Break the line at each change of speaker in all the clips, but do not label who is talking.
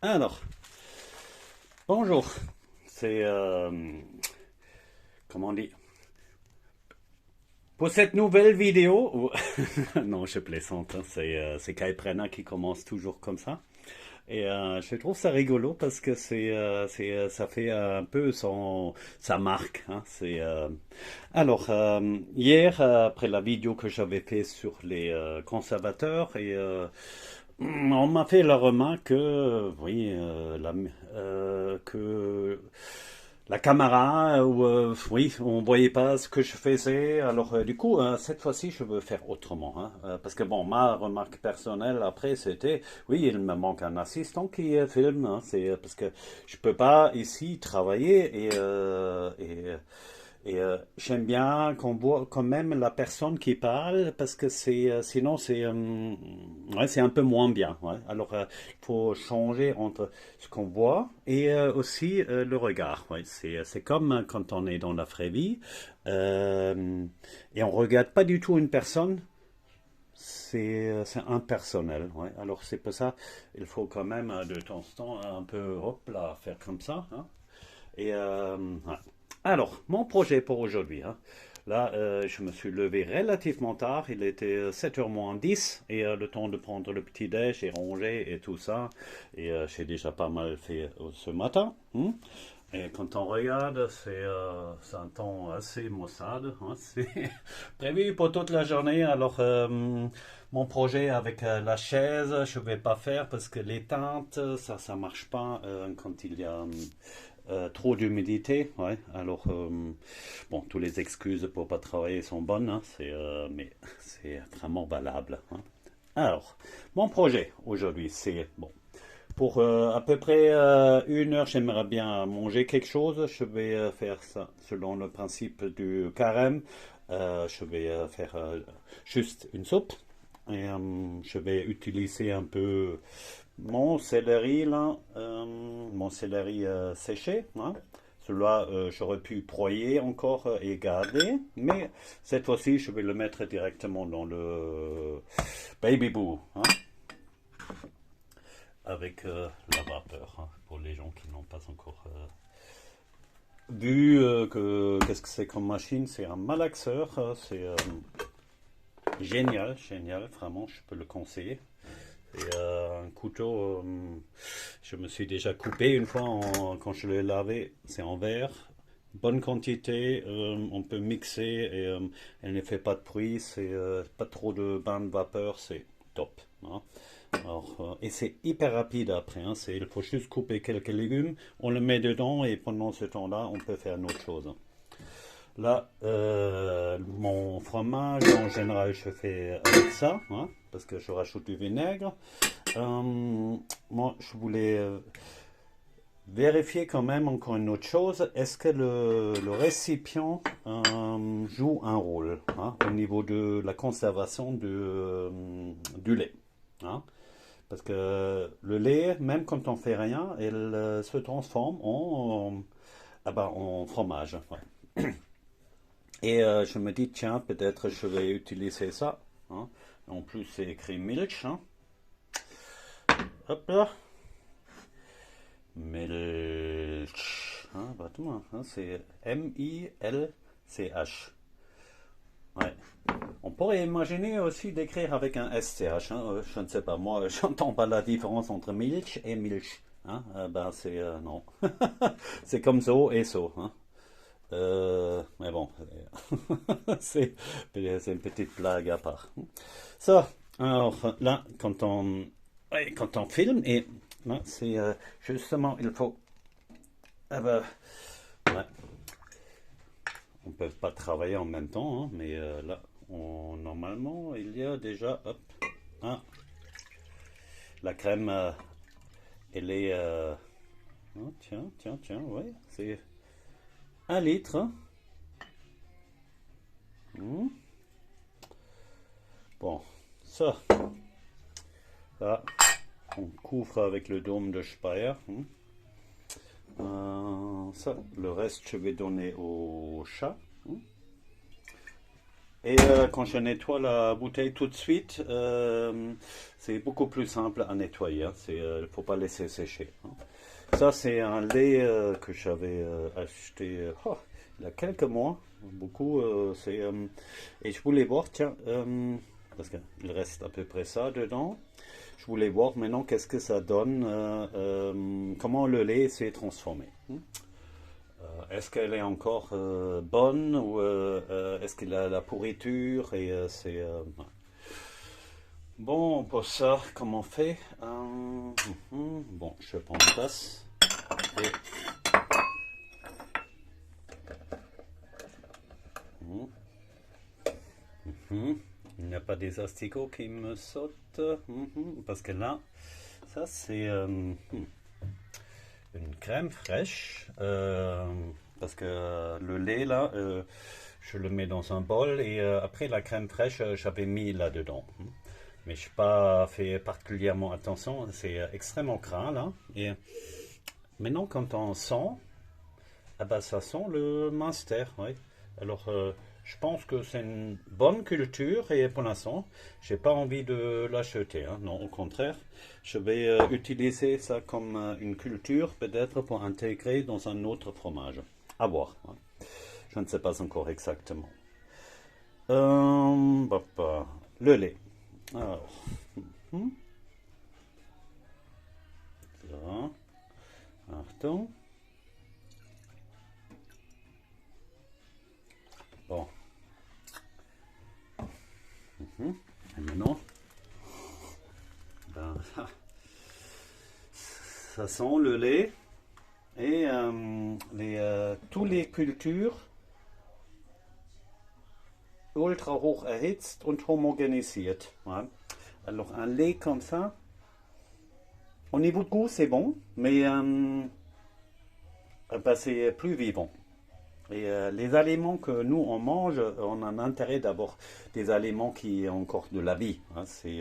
Alors, bonjour. C'est, comment on dit, pour cette nouvelle vidéo, non, je plaisante, hein, c'est Kai Prena qui commence toujours comme ça. Et je trouve ça rigolo parce que ça fait un peu sa marque, hein. Alors, hier, après la vidéo que j'avais fait sur les conservateurs, on m'a fait la remarque que, oui, que la caméra, oui, on voyait pas ce que je faisais. Alors, du coup, cette fois-ci, je veux faire autrement, hein. Parce que, bon, ma remarque personnelle, après, c'était, oui, il me manque un assistant qui filme, hein. Parce que je peux pas ici travailler j'aime bien qu'on voit quand même la personne qui parle parce que sinon ouais, c'est un peu moins bien. Ouais. Alors il faut changer entre ce qu'on voit et aussi le regard. Ouais. C'est comme quand on est dans la vraie vie et on regarde pas du tout une personne. C'est impersonnel. Ouais. Alors c'est pour ça il faut quand même de temps en temps un peu hop là faire comme ça. Hein. Ouais. Alors, mon projet pour aujourd'hui, hein. Là, je me suis levé relativement tard. Il était 7h moins 10 et le temps de prendre le petit déj et ranger et tout ça. Et j'ai déjà pas mal fait ce matin, hein. Et quand on regarde, c'est un temps assez maussade, hein. C'est prévu pour toute la journée. Alors, mon projet avec la chaise, je vais pas faire parce que les teintes, ça marche pas quand il y a trop d'humidité, ouais. Alors, bon, toutes les excuses pour pas travailler sont bonnes, hein, mais c'est vraiment valable, hein. Alors, mon projet aujourd'hui, c'est bon. Pour à peu près 1 heure, j'aimerais bien manger quelque chose. Je vais faire ça selon le principe du carême. Je vais faire juste une soupe. Et je vais utiliser un peu mon céleri là, mon céleri séché, hein. Celui-là, j'aurais pu broyer encore et garder, mais cette fois-ci, je vais le mettre directement dans le baby boo, hein, avec la vapeur, hein, pour les gens qui n'ont pas encore vu qu'est-ce que c'est comme machine. C'est un malaxeur, c'est génial, génial, vraiment, je peux le conseiller. Et un couteau, je me suis déjà coupé une fois quand je l'ai lavé. C'est en verre. Bonne quantité, on peut mixer et elle ne fait pas de bruit. C'est pas trop de bain de vapeur, c'est top, hein. Alors, et c'est hyper rapide après, hein. Il faut juste couper quelques légumes, on le met dedans et pendant ce temps-là, on peut faire une autre chose. Là, mon fromage, en général, je fais avec ça, hein, parce que je rajoute du vinaigre. Moi, je voulais vérifier quand même encore une autre chose. Est-ce que le récipient joue un rôle, hein, au niveau de la conservation du lait, hein? Parce que le lait, même quand on fait rien, il se transforme ah ben, en fromage. Ouais. Et je me dis, tiens, peut-être je vais utiliser ça, hein. En plus, c'est écrit milk, hein. Hop là. Milch. Hein, attends, hein, c'est M-I-L-C-H. Ouais. On pourrait imaginer aussi d'écrire avec un S-C-H, hein. Je ne sais pas, moi, j'entends pas la différence entre milch et milch, hein. Ben, non. C'est comme so et so, hein. Mais bon, c'est c'est une petite blague à part. Ça, alors là, ouais, quand on filme, et là, c'est justement, il faut. Ah ben, ouais, on peut pas travailler en même temps, hein, mais là, normalement, il y a déjà, hop, hein, la crème, elle est. Oh, tiens, tiens, tiens, ouais, c'est 1 litre, hein. Hmm. Bon, ça, là, on couvre avec le dôme de Speyer, hein. Ça, le reste, je vais donner au chat, hein. Et quand je nettoie la bouteille tout de suite, c'est beaucoup plus simple à nettoyer. Hein. Il ne faut pas laisser sécher. Hein. Ça, c'est un lait que j'avais acheté il y a quelques mois. Beaucoup. Et je voulais voir, tiens, parce qu'il reste à peu près ça dedans. Je voulais voir maintenant qu'est-ce que ça donne, comment le lait s'est transformé. Est-ce qu'elle est encore bonne ou est-ce qu'il a la pourriture et ouais. Bon, pour ça, comment on fait? Bon, je prends une tasse. Et, hum, il n'y a pas des asticots qui me sautent. Parce que là, ça c'est une crème fraîche. Parce que le lait là, je le mets dans un bol et après la crème fraîche, j'avais mis là-dedans. Mais je n'ai pas fait particulièrement attention, c'est extrêmement gras là. Et maintenant, quand on sent, ah bah, ça sent le Munster. Oui. Alors, je pense que c'est une bonne culture et pour l'instant, j'ai pas envie de l'acheter. Hein. Non, au contraire, je vais utiliser ça comme une culture, peut-être pour intégrer dans un autre fromage. À voir. Hein. Je ne sais pas encore exactement. Le lait. Alors, so, Achtung. Bon. Et maintenant, ben, ça sent le lait et toutes les cultures ultra hoch erhitzt und homogenisiert. Ouais. Alors un lait comme ça, au niveau de goût c'est bon, mais ben, c'est plus vivant. Et les aliments que nous on mange, on a un intérêt d'avoir des aliments qui ont encore de la vie. Hein. C'est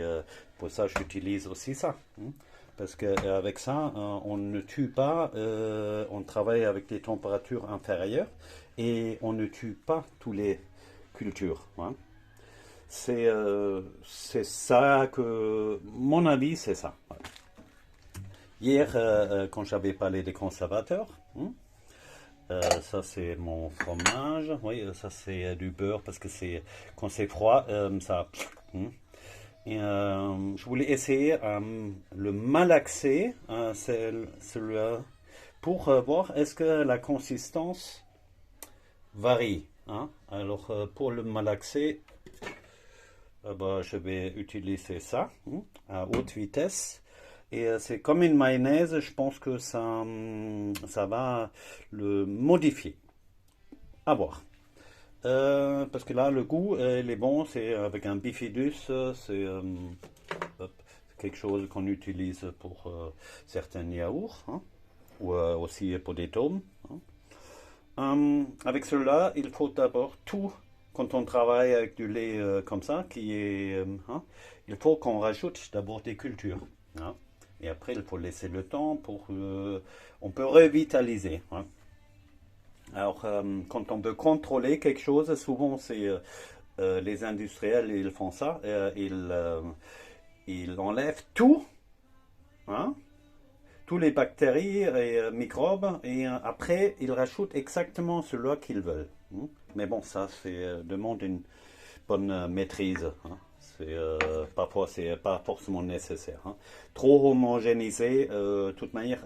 pour ça que j'utilise aussi ça. Hein. Parce qu'avec ça, on ne tue pas, on travaille avec des températures inférieures et on ne tue pas toutes les cultures. Hein. C'est ça que, mon avis, c'est ça. Hier, quand j'avais parlé des conservateurs, hein, ça c'est mon fromage. Oui, ça c'est du beurre parce que c'est quand c'est froid, ça. Hein. Et, je voulais essayer le malaxer, celui-là, pour voir est-ce que la consistance varie. Hein. Alors pour le malaxer, bah, je vais utiliser ça hein, à haute vitesse. Et c'est comme une mayonnaise, je pense que ça va le modifier. À voir. Parce que là, le goût, il est bon, c'est avec un bifidus, c'est quelque chose qu'on utilise pour certains yaourts, hein, ou aussi pour des tomes. Hein. Avec cela, il faut d'abord tout, quand on travaille avec du lait comme ça, hein, il faut qu'on rajoute d'abord des cultures. Hein. Et après, il faut laisser le temps pour... on peut revitaliser. Hein. Alors, quand on veut contrôler quelque chose, souvent c'est les industriels, ils font ça. Ils enlèvent tout, hein, tous les bactéries et microbes, et après, ils rajoutent exactement celui qu'ils veulent. Hein. Mais bon, ça, demande une bonne maîtrise. Hein. Parfois, c'est pas forcément nécessaire. Hein. Trop homogénéisé, de toute manière,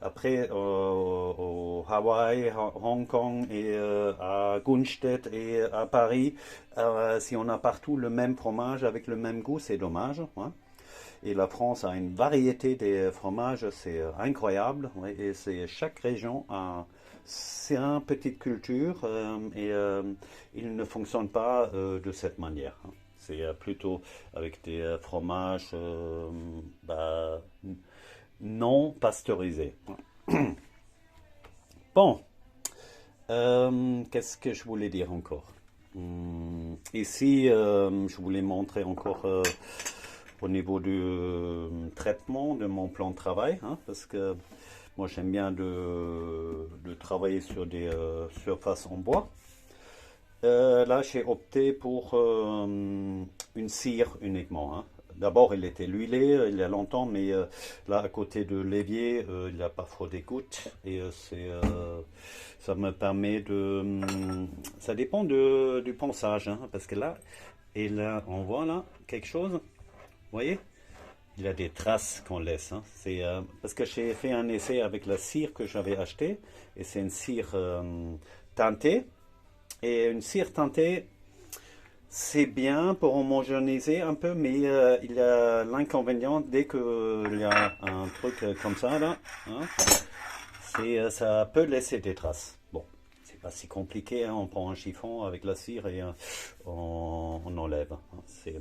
après, au Hawaï, Hong Kong et à Gunstedt et à Paris, si on a partout le même fromage avec le même goût, c'est dommage. Hein. Et la France a une variété des fromages, c'est incroyable. Ouais, et chaque région a sa petite culture et il ne fonctionne pas de cette manière. Hein. C'est plutôt avec des fromages bah, non pasteurisés. Bon, qu'est-ce que je voulais dire encore? Ici, je voulais montrer encore au niveau du traitement de mon plan de travail, hein, parce que moi j'aime bien de travailler sur des surfaces en bois. Là, j'ai opté pour une cire uniquement, hein. D'abord, il était huilé il y a longtemps, mais là, à côté de l'évier, il y a parfois des gouttes et ça me permet de. Ça dépend du ponçage, hein, parce que là, et là, on voit là quelque chose, vous voyez? Il y a des traces qu'on laisse, hein. C'est parce que j'ai fait un essai avec la cire que j'avais achetée et c'est une cire teintée. Et une cire teintée, c'est bien pour homogénéiser un peu, mais il y a l'inconvénient dès qu'il y a un truc comme ça là, hein, ça peut laisser des traces. Bon, c'est pas si compliqué, hein, on prend un chiffon avec la cire et on enlève, hein. C'est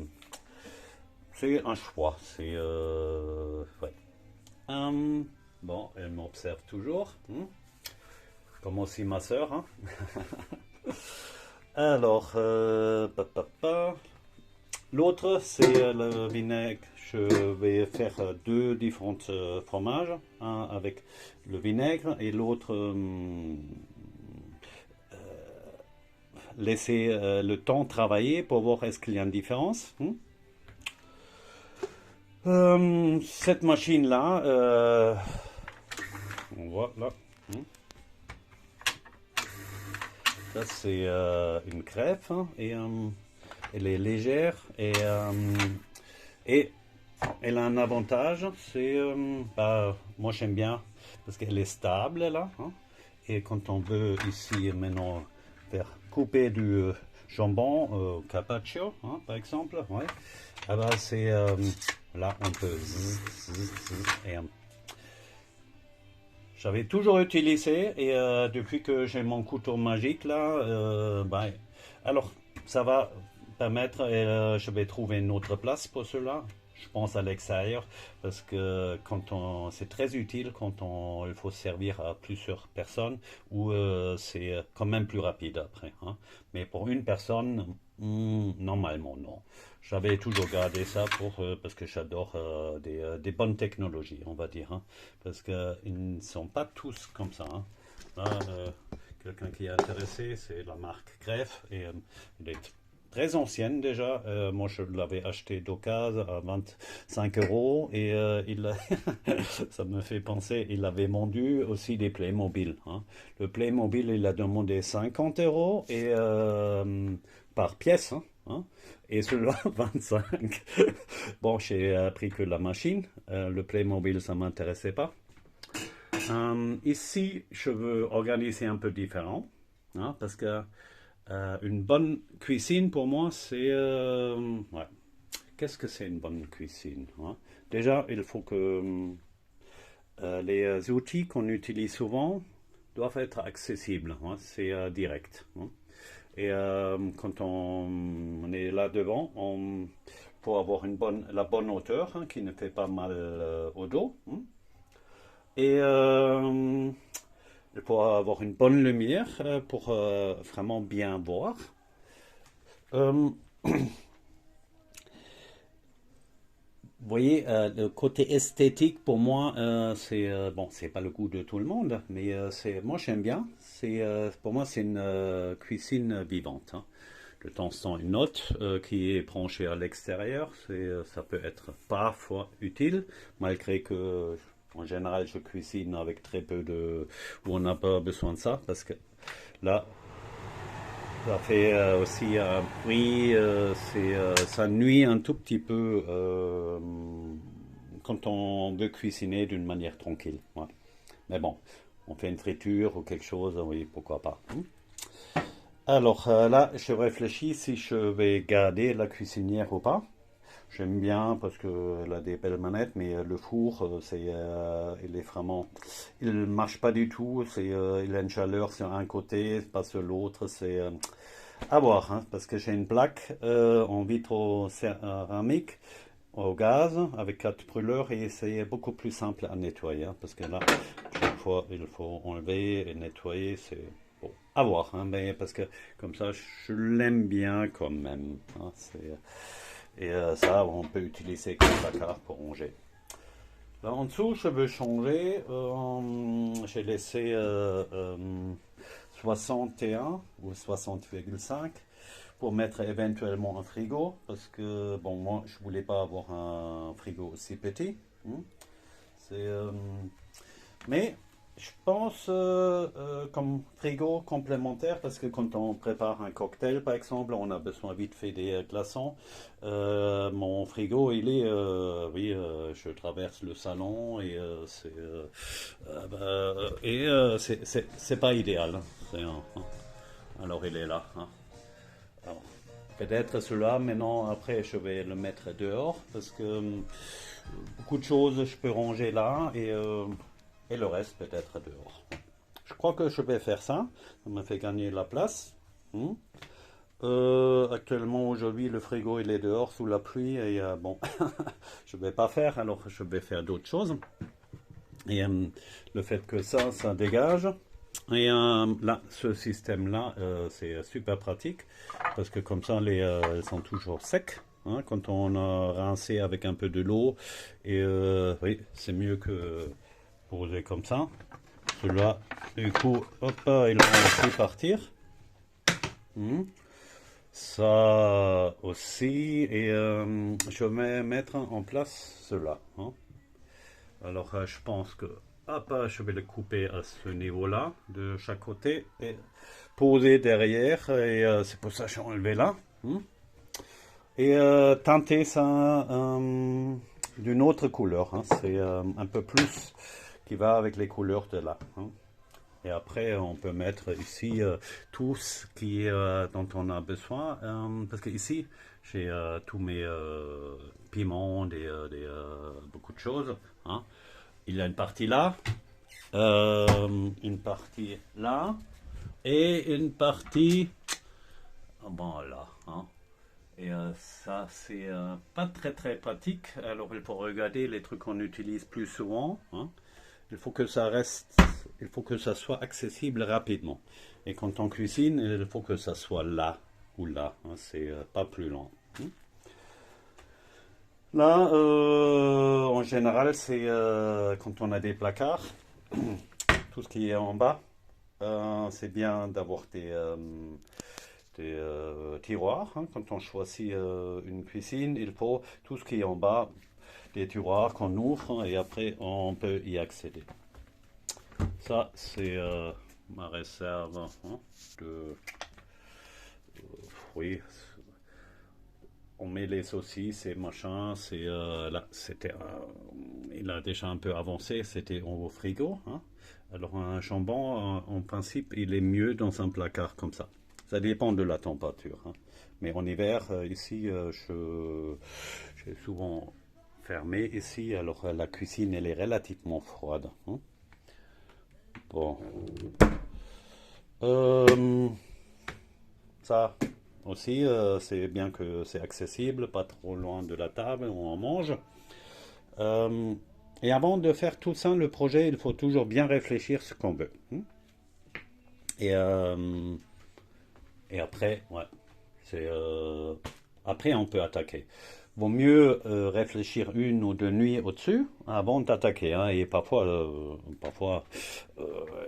un choix. Ouais. Bon, elle m'observe toujours, hein, comme aussi ma sœur, hein. Alors, l'autre, c'est le vinaigre. Je vais faire deux différents fromages, un avec le vinaigre et l'autre laisser le temps travailler pour voir est-ce qu'il y a une différence, hein. Cette machine-là, on voit là, hein. Ça, c'est une crêpe, hein, et elle est légère et elle a un avantage, c'est moi j'aime bien parce qu'elle est stable là, hein, et quand on veut ici maintenant faire couper du jambon carpaccio, hein, par exemple, ouais, ah bah, c'est là on peut et j'avais toujours utilisé et depuis que j'ai mon couteau magique là, alors ça va permettre, je vais trouver une autre place pour cela. Je pense à l'extérieur parce que c'est très utile quand il faut servir à plusieurs personnes ou c'est quand même plus rapide après, hein. Mais pour une personne, normalement non. J'avais toujours gardé ça parce que j'adore des bonnes technologies, on va dire, hein, parce qu'ils ne sont pas tous comme ça, hein. Là, quelqu'un qui est intéressé, c'est la marque Greff et elle est très ancienne déjà. Moi, je l'avais acheté d'occasion à 25 euros et ça me fait penser, il avait vendu aussi des Playmobil, hein. Le Playmobil, il a demandé 50 euros et par pièce, hein, hein. Et celui-là, 25. Bon, j'ai appris que la machine, le Playmobil, ça m'intéressait pas. Ici, je veux organiser un peu différent, hein, parce que une bonne cuisine pour moi, c'est ouais. Qu'est-ce que c'est une bonne cuisine, hein? Déjà, il faut que les outils qu'on utilise souvent doivent être accessibles, hein. C'est direct, hein. Et quand on est là devant, on faut avoir la bonne hauteur, hein, qui ne fait pas mal au dos, hein. Et il faut avoir une bonne lumière pour vraiment bien voir. Euh, Vous voyez, le côté esthétique pour moi, c'est bon, c'est pas le goût de tout le monde, mais moi j'aime bien. Pour moi c'est une cuisine vivante, hein. De temps en temps une note qui est branchée à l'extérieur, ça peut être parfois utile, malgré que en général je cuisine avec très peu où on n'a pas besoin de ça, parce que là ça fait aussi un bruit, ça nuit un tout petit peu quand on veut cuisiner d'une manière tranquille, ouais. Mais bon, on fait une friture ou quelque chose, oui, pourquoi pas, hein. Alors là, je réfléchis si je vais garder la cuisinière ou pas. J'aime bien parce qu'elle a des belles manettes, mais le four, il est vraiment, il marche pas du tout. Il a une chaleur sur un côté, pas sur l'autre. C'est à voir, hein, parce que j'ai une plaque en vitrocéramique au gaz avec 4 brûleurs et c'est beaucoup plus simple à nettoyer, hein, parce que là, chaque fois, il faut enlever et nettoyer. C'est bon, à voir, hein, mais parce que comme ça, je l'aime bien quand même, hein, et ça, on peut utiliser comme placard pour ranger. Là en dessous, je veux changer. J'ai laissé 61 ou 60,5 pour mettre éventuellement un frigo parce que bon moi je voulais pas avoir un frigo aussi petit. C'est mais je pense comme frigo complémentaire parce que quand on prépare un cocktail par exemple, on a besoin vite fait des glaçons. Mon frigo il est oui je traverse le salon et c'est pas idéal. Hein. Alors il est là. Hein. Alors, peut-être cela maintenant après je vais le mettre dehors parce que beaucoup de choses je peux ranger là et le reste peut-être dehors. Je crois que je vais faire ça. Ça me fait gagner la place. Hmm. Actuellement, aujourd'hui, le frigo il est dehors sous la pluie et bon, je vais pas faire, alors je vais faire d'autres choses. Et le fait que ça dégage. Et là, ce système-là, c'est super pratique parce que comme ça, elles sont toujours secs. Hein, quand on a rincé avec un peu de l'eau. Et oui, c'est mieux que poser comme ça. Celui-là, du coup, hop, il va aussi partir. Ça aussi. Et je vais mettre en place cela. Hein. Alors, je pense que hop, je vais le couper à ce niveau-là, de chaque côté, et poser derrière. Et c'est pour ça que j'ai enlevé là. Et teinter ça d'une autre couleur. Hein. C'est un peu plus qui va avec les couleurs de là. Hein. Et après, on peut mettre ici tout ce dont on a besoin. Parce que ici, j'ai tous mes piments, beaucoup de choses. Hein. Il y a une partie là, une partie là, et une partie bon, là. Hein. Et ça, c'est pas très très pratique. Alors, il faut regarder les trucs qu'on utilise plus souvent. Hein. Il faut que ça reste, il faut que ça soit accessible rapidement. Et quand on cuisine, il faut que ça soit là ou là. Hein. C'est pas plus lent. Là, en général, c'est quand on a des placards, tout ce qui est en bas, c'est bien d'avoir des tiroirs. Hein. Quand on choisit une cuisine, il faut tout ce qui est en bas, des tiroirs qu'on ouvre et après on peut y accéder. Ça, c'est ma réserve hein, de. Oui, on met les saucisses et machin. C'est là, c'était, il a déjà un peu avancé. C'était au frigo. Hein. Alors un jambon, en principe, il est mieux dans un placard comme ça. Ça dépend de la température. Hein. Mais en hiver, ici, j'ai souvent fermé ici. Alors la cuisine, elle est relativement froide. Hein. Bon. Ça aussi, c'est bien que c'est accessible, pas trop loin de la table où on mange. Et avant de faire tout ça, le projet, il faut toujours bien réfléchir ce qu'on veut. Hein. Et après, ouais, après on peut attaquer. Vaut mieux réfléchir une ou deux nuits au-dessus avant d'attaquer. Hein. Et parfois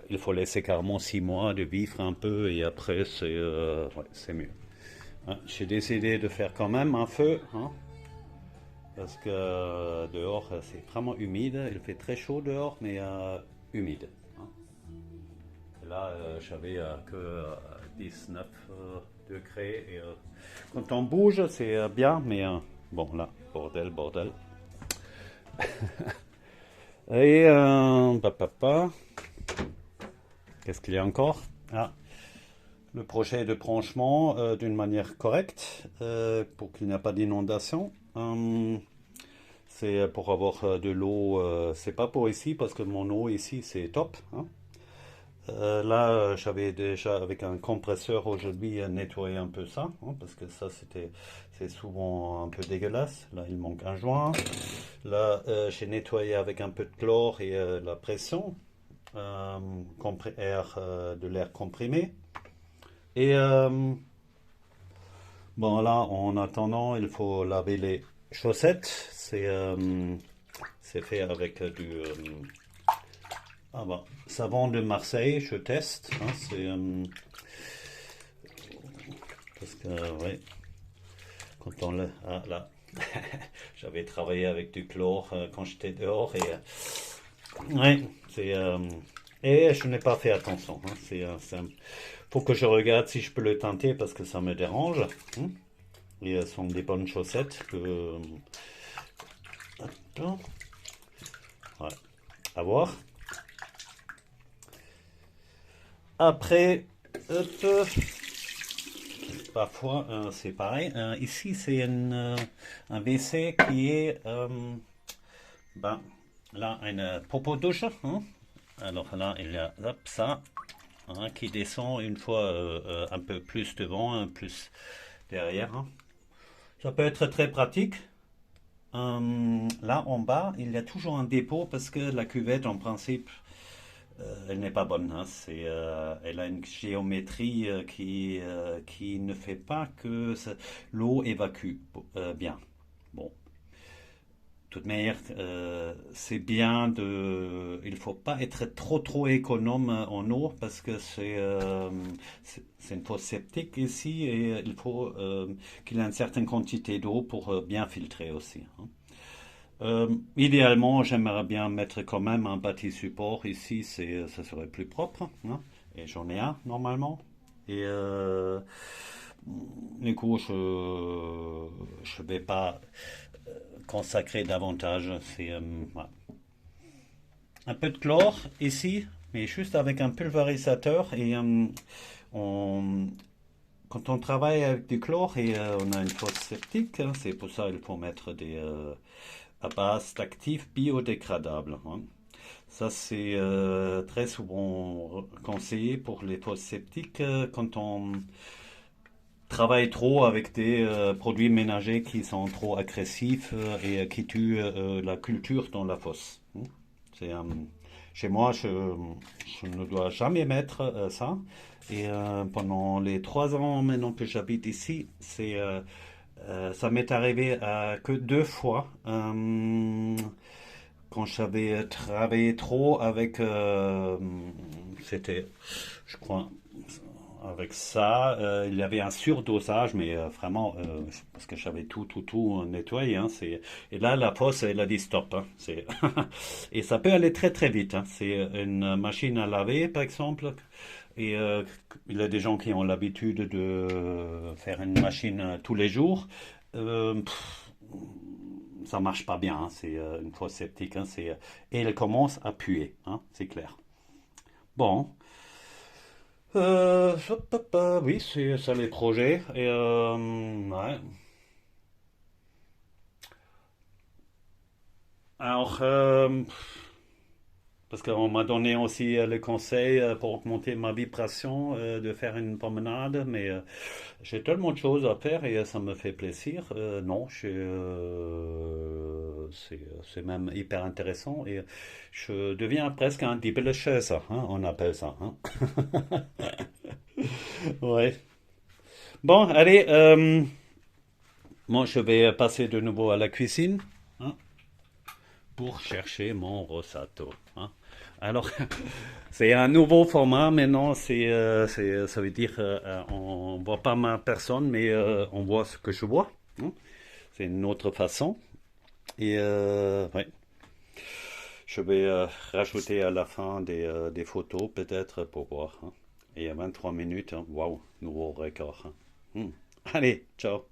il faut laisser carrément 6 mois de vivre un peu et après c'est mieux. Hein. J'ai décidé de faire quand même un feu. Hein. Parce que dehors c'est vraiment humide. Il fait très chaud dehors mais humide. Hein. Et là j'avais que 19 degrés. Et, quand on bouge c'est bien mais bon là, bordel. Et qu'est-ce qu'il y a encore? Ah, le projet de branchement d'une manière correcte pour qu'il n'y ait pas d'inondation. C'est pour avoir de l'eau. C'est pas pour ici parce que mon eau ici c'est top. Hein. Là, j'avais déjà avec un compresseur aujourd'hui nettoyé un peu ça, hein, parce que ça c'est souvent un peu dégueulasse. Là, il manque un joint. Là, j'ai nettoyé avec un peu de chlore et la pression, de l'air comprimé. Et bon, là, en attendant, il faut laver les chaussettes. C'est fait avec Ah bah, savon de Marseille, je teste. Hein, c'est parce que ouais, quand on le ah là, j'avais travaillé avec du chlore quand j'étais dehors et ouais, c'est et je n'ai pas fait attention. Hein, faut que je regarde si je peux le tenter parce que ça me dérange. Hein, et ce sont des bonnes chaussettes que attends, ouais, à voir. Après, hop, parfois, c'est pareil. Ici, c'est un WC qui est ben, là une popo douche. Hein. Alors là, il y a hop, ça hein, qui descend une fois un peu plus devant, un plus derrière. Hein. Ça peut être très pratique. Là en bas, il y a toujours un dépôt parce que la cuvette, en principe, elle n'est pas bonne. Hein. Elle a une géométrie qui ne fait pas que l'eau évacue bien. Bon, de toute manière, c'est bien de. Il ne faut pas être trop économe en eau parce que c'est une fosse septique ici et il faut qu'il y ait une certaine quantité d'eau pour bien filtrer aussi. Hein. Idéalement, j'aimerais bien mettre quand même un bâti support ici, ça serait plus propre. Hein. Et j'en ai un normalement. Et du coup, je vais pas consacrer davantage. Ouais. Un peu de chlore ici, mais juste avec un pulvérisateur. Et on, quand on travaille avec du chlore et on a une fosse septique, hein, c'est pour ça qu'il faut mettre des à base d'actifs biodégradables. Hein. Ça, c'est très souvent conseillé pour les fosses septiques quand on travaille trop avec des produits ménagers qui sont trop agressifs et qui tuent la culture dans la fosse. Hein. C'est, chez moi, je ne dois jamais mettre ça. Et pendant les 3 ans maintenant que j'habite ici, ça m'est arrivé que 2 fois. Quand j'avais travaillé trop avec, c'était, je crois, avec ça, il y avait un surdosage, mais vraiment, parce que j'avais tout nettoyé. Hein, et là, la fosse, elle a dit stop. Hein, et ça peut aller très vite. Hein, c'est une machine à laver, par exemple. Et il y a des gens qui ont l'habitude de faire une machine tous les jours. Ça marche pas bien. Hein, c'est une fosse septique. Hein, et elle commence à puer. Hein, c'est clair. Bon. Oui, c'est ça les projets. Et ouais. Alors, parce qu'on m'a donné aussi le conseil pour augmenter ma vibration de faire une promenade, mais j'ai tellement de choses à faire et ça me fait plaisir. Non, c'est même hyper intéressant et je deviens presque un Diebelechäser, hein, on appelle ça. Hein. Ouais. Bon, allez, moi je vais passer de nouveau à la cuisine hein, pour chercher mon rosato. Hein. Alors, c'est un nouveau format maintenant. Ça veut dire on voit pas ma personne, mais on voit ce que je vois. Hein. C'est une autre façon. Et ouais, je vais rajouter à la fin des photos peut-être pour voir. Hein. Et à 23 minutes, hein. Waouh, nouveau record. Hein. Allez, ciao.